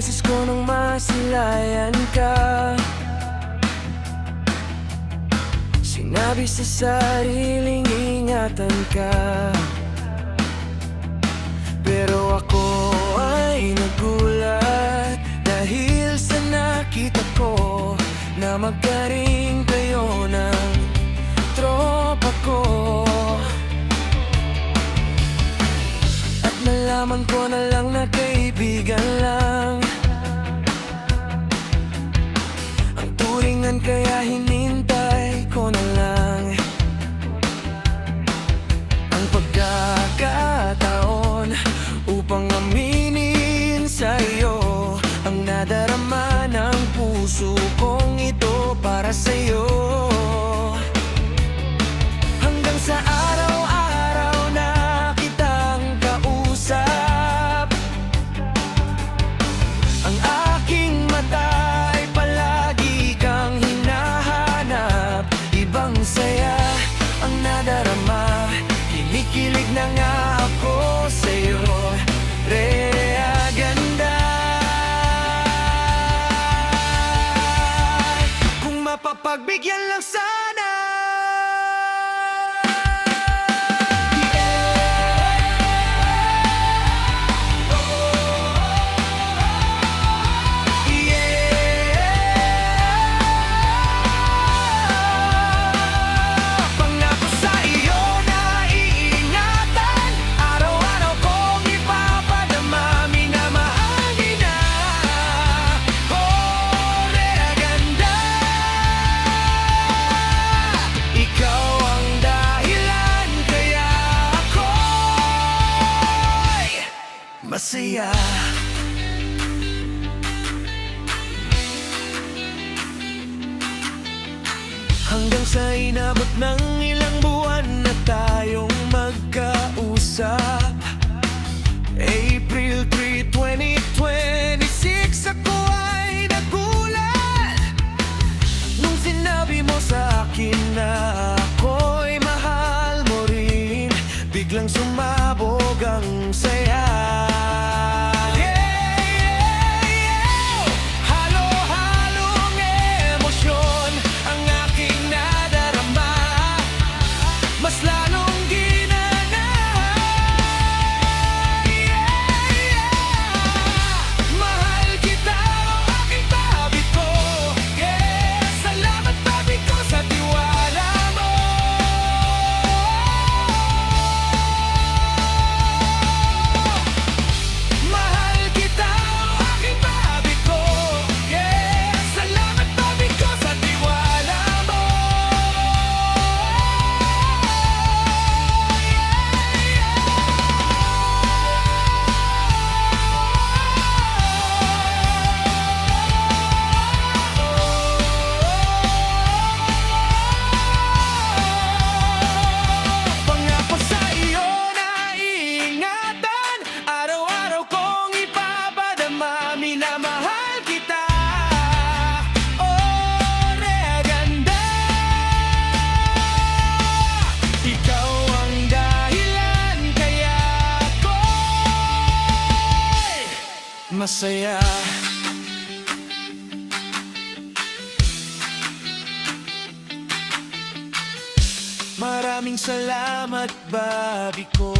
beses ko nang masilayan ka, sinabi sa sariling ingatan ka. Pero ako ay nagulat dahil sa nakita ko na magkaring kayo ng tropa ko. At nalaman ko na lang na kaibigan lang ang turingan, kaya hinintay ko na lang ang pagkakataon upang aminin sa iyo ang nadarama ng puso kong ito para sa iyo. Hanggang sa araw-araw na kitang kausap, ang aking mata ay palagi kang hinahanap. Ibang saya ang nadarama, kinikilig na nga ako sa'yo, Rhea Ganda. Kung mapapagbigyan lang sana, masaya. Hanggang sa inabot ng ilang buwan na tayong magkausap, April 3, 2026, ako ay nagulat nung sinabi mo sa akin na ako'y mahal mo rin. Biglang sumabog ang saya. Masaya. Maraming salamat, babi ko.